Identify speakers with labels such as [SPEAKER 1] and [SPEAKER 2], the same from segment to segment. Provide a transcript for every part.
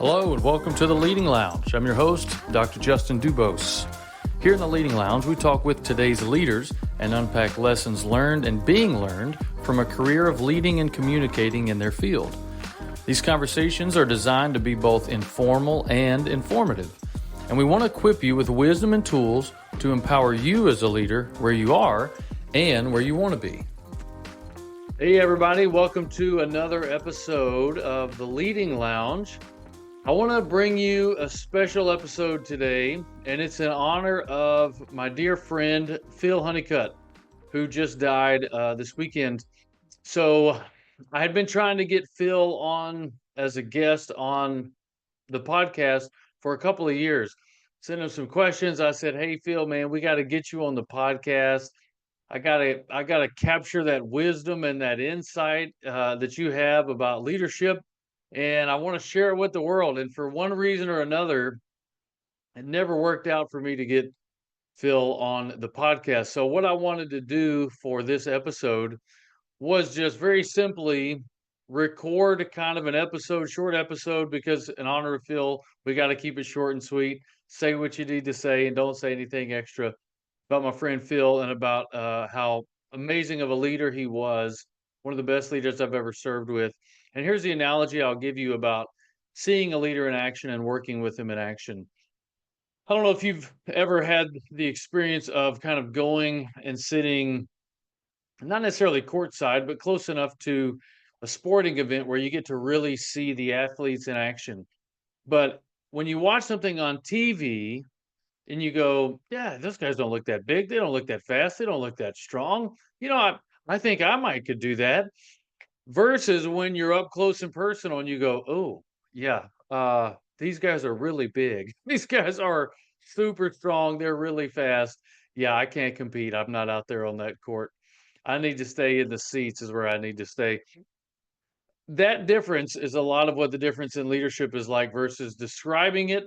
[SPEAKER 1] Hello and welcome to the Leading Lounge. I'm your host, Dr. Justin Dubose. Here in the Leading Lounge, we talk with today's leaders and unpack lessons learned and being learned from a career of leading and communicating in their field. These conversations are designed to be both informal and informative, and we want to equip you with wisdom and tools to empower you as a leader where you are and where you want to be. Hey everybody, welcome to another episode of the Leading Lounge. I want to bring you a special episode today, and it's in honor of my dear friend Phil Honeycutt, who just died this weekend. So I had been trying to get Phil on as a guest on the podcast for a couple of years. Sent him some questions. I said, "Hey Phil, man, we got to get you on the podcast. I gotta capture that wisdom and that insight that you have about leadership, and I want to share it with the world." And for one reason or another, it never worked out for me to get Phil on the podcast. So what I wanted to do for this episode was just very simply record kind of an episode, short episode, because in honor of Phil, we got to keep it short and sweet. Say what you need to say and don't say anything extra about my friend Phil and about how amazing of a leader he was, one of the best leaders I've ever served with. And here's the analogy I'll give you about seeing a leader in action and working with him in action. I don't know if you've ever had the experience of kind of going and sitting, not necessarily courtside, but close enough to a sporting event where you get to really see the athletes in action. But when you watch something on TV, and you go, yeah, those guys don't look that big. They don't look that fast. They don't look that strong. I think I might could do that. Versus when you're up close and personal and you go, oh, yeah, these guys are really big. These guys are super strong. They're really fast. Yeah, I can't compete. I'm not out there on that court. I need to stay in the seats is where I need to stay. That difference is a lot of what the difference in leadership is like versus describing it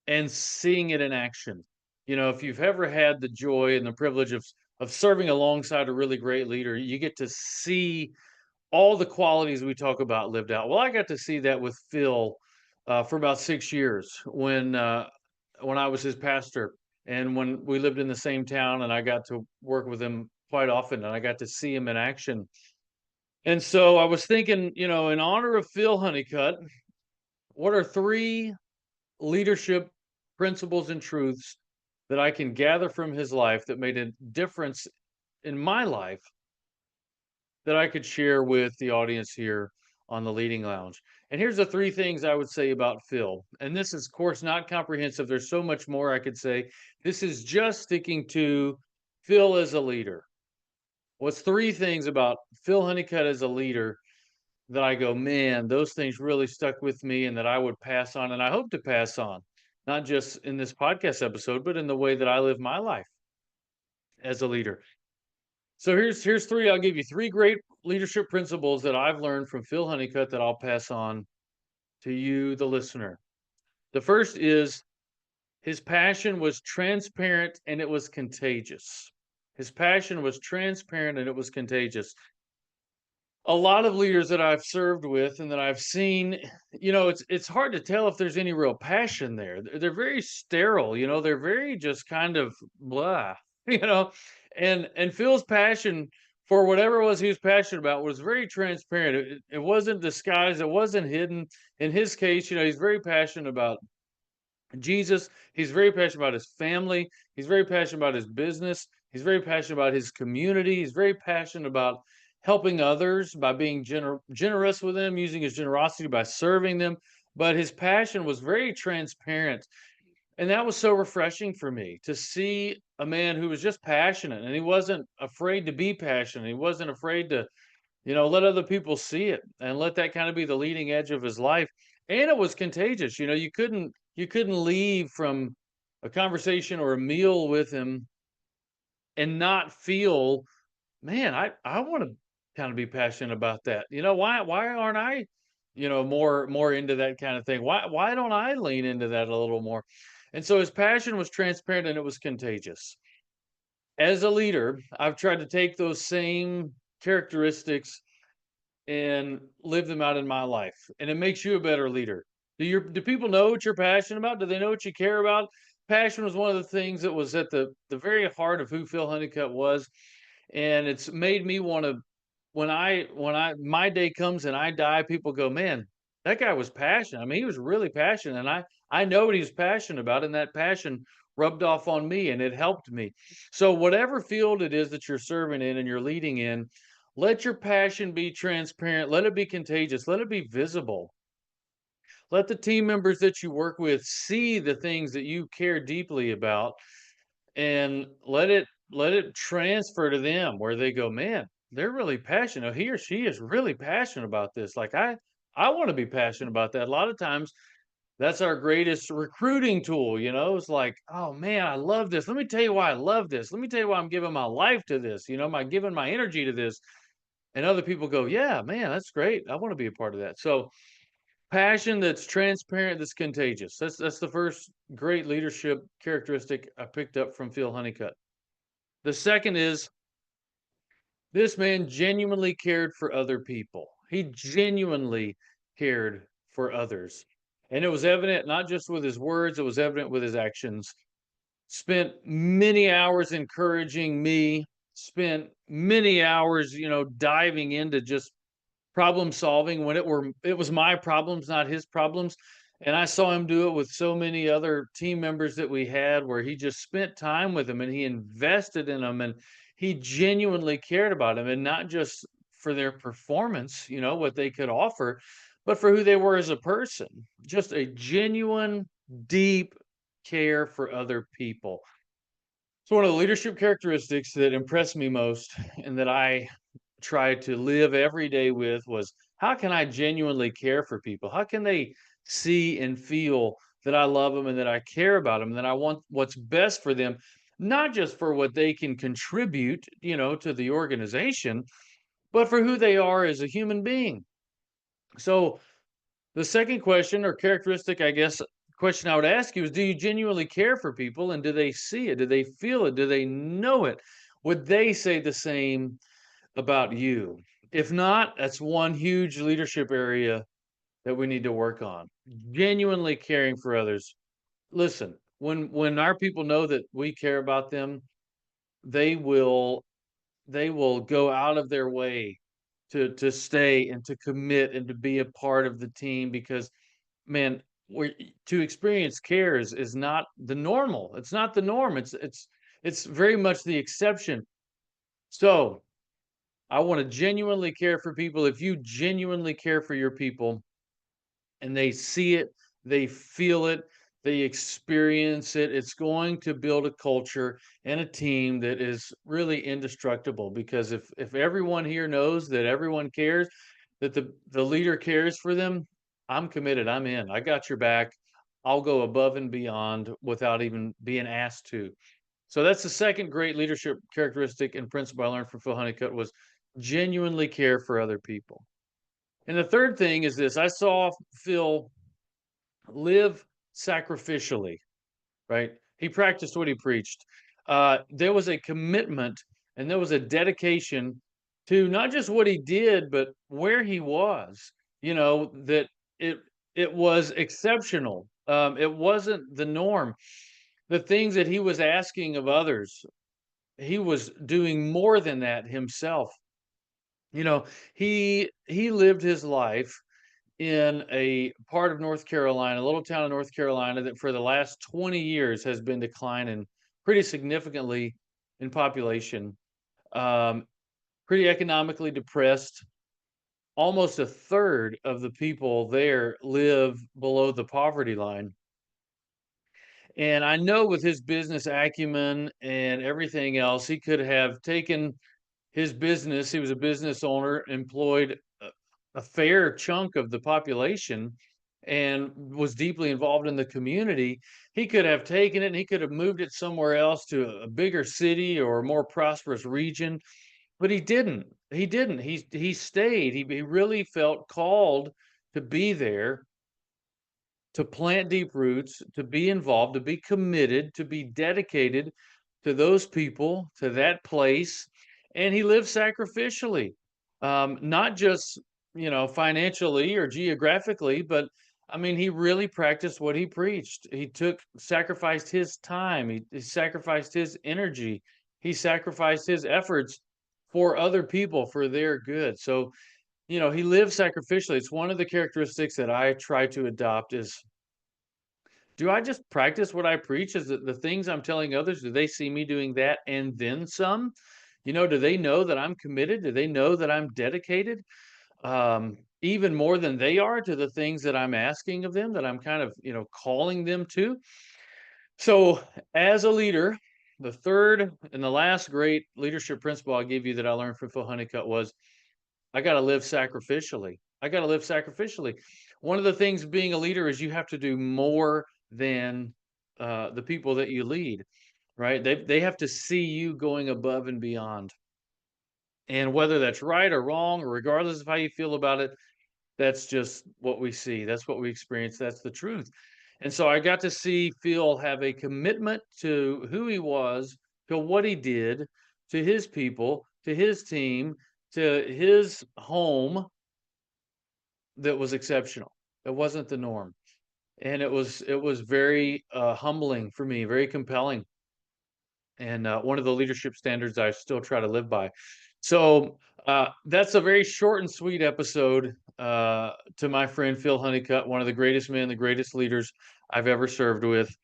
[SPEAKER 1] and seeing it in action. If you've ever had the joy and the privilege of serving alongside a really great leader, you get to see all the qualities we talk about lived out. Well, I got to see that with Phil for about 6 years when I was his pastor, and when we lived in the same town, and I got to work with him quite often, and I got to see him in action. And so I was thinking, in honor of Phil Honeycutt, what are three leadership principles and truths that I can gather from his life that made a difference in my life that I could share with the audience here on the Leading Lounge? And here's the three things I would say about Phil. And this is, of course, not comprehensive. There's so much more I could say. This is just sticking to Phil as a leader. What's three things about Phil Honeycutt as a leader that I go, man, those things really stuck with me and that I would pass on, and I hope to pass on, not just in this podcast episode, but in the way that I live my life as a leader. So here's three. I'll give you three great leadership principles that I've learned from Phil Honeycutt that I'll pass on to you, the listener. The first is his passion was transparent and it was contagious. His passion was transparent and it was contagious. A lot of leaders that I've served with and that I've seen, it's hard to tell if there's any real passion there. They're very sterile, they're very just kind of blah, and Phil's passion for whatever it was he was passionate about was very transparent. It wasn't disguised. It wasn't hidden. In his case, he's very passionate about Jesus. He's very passionate about his family. He's very passionate about his business. He's very passionate about his community. He's very passionate about helping others by being generous with them, using his generosity by serving them. But his passion was very transparent. And that was so refreshing for me to see a man who was just passionate, and he wasn't afraid to be passionate. He wasn't afraid to, let other people see it and let that kind of be the leading edge of his life. And it was contagious. You couldn't leave from a conversation or a meal with him and not feel, man, I want to kind of be passionate about that. Why aren't I, more into that kind of thing? Why don't I lean into that a little more? And so his passion was transparent and it was contagious. As a leader, I've tried to take those same characteristics and live them out in my life. And it makes you a better leader Do people know what you're passionate about? Do they know what you care about? Passion was one of the things that was at the very heart of who Phil Honeycutt was, and it's made me want to. When I my day comes and I die, people go, man, that guy was passionate. I mean, he was really passionate, and I know what he's passionate about, and that passion rubbed off on me, and it helped me. So whatever field it is that you're serving in and you're leading in, let your passion be transparent. Let it be contagious. Let it be visible. Let the team members that you work with see the things that you care deeply about, and let it transfer to them where they go, man, they're really passionate. He or she is really passionate about this. Like I want to be passionate about that. A lot of times that's our greatest recruiting tool, It's like, oh man, I love this. Let me tell you why I love this. Let me tell you why I'm giving my life to this, I'm giving my energy to this. And other people go, yeah, man, that's great. I want to be a part of that. So passion that's transparent, that's contagious. That's the first great leadership characteristic I picked up from Phil Honeycutt. The second is this man genuinely cared for other people. He genuinely cared for others. And it was evident not just with his words, it was evident with his actions. Spent many hours encouraging me, spent many hours, diving into just problem solving when it was my problems, not his problems. And I saw him do it with so many other team members that we had, where he just spent time with them and he invested in them, and he genuinely cared about them, and not just for their performance, what they could offer, but for who they were as a person. Just a genuine, deep care for other people. So one of the leadership characteristics that impressed me most and that I try to live every day with was, how can I genuinely care for people? How can they see and feel that I love them and that I care about them, and that I want what's best for them, not just for what they can contribute, to the organization, but for who they are as a human being. So the second question or characteristic, I guess, question I would ask you is, do you genuinely care for people, and do they see it? Do they feel it? Do they know it? Would they say the same about you? If not, that's one huge leadership area that we need to work on. Genuinely caring for others. Listen, when our people know that we care about them, they will they will go out of their way to stay and to commit and to be a part of the team, because man, to experience care is not the normal. It's not the norm. It's very much the exception. So I want to genuinely care for people. If you genuinely care for your people and they see it, they feel it, they experience it, it's going to build a culture and a team that is really indestructible. Because if everyone here knows that everyone cares, that the leader cares for them, I'm committed. I'm in. I got your back. I'll go above and beyond without even being asked to. So that's the second great leadership characteristic and principle I learned from Phil Honeycutt, was genuinely care for other people. And the third thing is this: I saw Phil live sacrificially, right? He practiced what he preached. There was a commitment and there was a dedication to not just what he did, but where he was, that it it was exceptional. It wasn't the norm. The things that he was asking of others, he was doing more than that himself. You know, he lived his life in a part of North Carolina, a little town in North Carolina, that for the last 20 years has been declining pretty significantly in population, um, pretty economically depressed. Almost a third of the people there live below the poverty line. And I know with his business acumen and everything else, he could have taken his business. He was a business owner, employed a fair chunk of the population, and was deeply involved in the community. He could have taken it and he could have moved it somewhere else to a bigger city or a more prosperous region, but he didn't. He didn't. He stayed. He really felt called to be there, to plant deep roots, to be involved, to be committed, to be dedicated to those people, to that place. And he lived sacrificially, not just, financially or geographically, but I mean, he really practiced what he preached. Sacrificed his time. He sacrificed his energy. He sacrificed his efforts for other people, for their good. So, he lived sacrificially. It's one of the characteristics that I try to adopt is, do I just practice what I preach? Is it the things I'm telling others? Do they see me doing that and then some? Do they know that I'm committed? Do they know that I'm dedicated? Even more than they are to the things that I'm asking of them, that I'm kind of, calling them to. So, as a leader, the third and the last great leadership principle I'll give you that I learned from Phil Honeycutt was I got to live sacrificially. I got to live sacrificially. One of the things being a leader is you have to do more than the people that you lead, right? They have to see you going above and beyond. And whether that's right or wrong, or regardless of how you feel about it, that's just what we see. That's what we experience. That's the truth. And so I got to see Phil have a commitment to who he was, to what he did, to his people, to his team, to his home that was exceptional. It wasn't the norm. And it was very humbling for me, very compelling, and one of the leadership standards I still try to live by. So that's a very short and sweet episode to my friend Phil Honeycutt, one of the greatest men, the greatest leaders I've ever served with.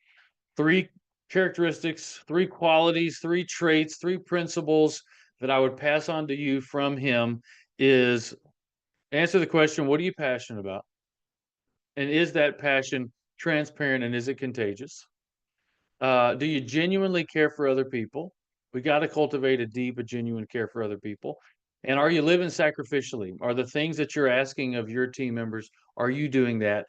[SPEAKER 1] Three characteristics, three qualities, three traits, three principles that I would pass on to you from him is answer the question, what are you passionate about? And is that passion transparent and is it contagious? Do you genuinely care for other people? We got to cultivate a deep, a genuine care for other people. And are you living sacrificially? Are the things that you're asking of your team members, are you doing that?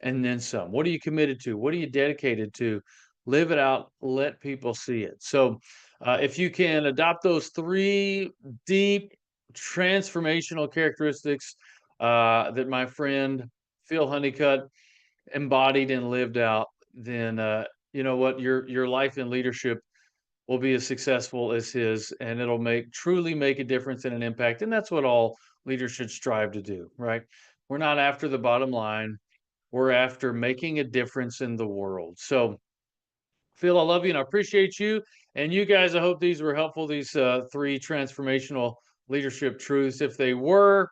[SPEAKER 1] And then some. What are you committed to? What are you dedicated to? Live it out. Let people see it. So, if you can adopt those three deep, transformational characteristics that my friend Phil Honeycutt embodied and lived out, then you know what, your life in leadership will be as successful as his, and it'll truly make a difference and an impact. And that's what all leaders should strive to do, right? We're not after the bottom line. We're after making a difference in the world. So, Phil, I love you and I appreciate you. And you guys, I hope these were helpful, these three transformational leadership truths. If they were,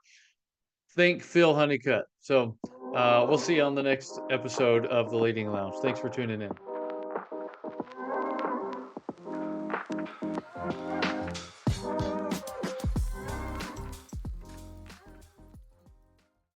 [SPEAKER 1] think Phil Honeycutt. So we'll see you on the next episode of the Leading Lounge. Thanks for tuning in.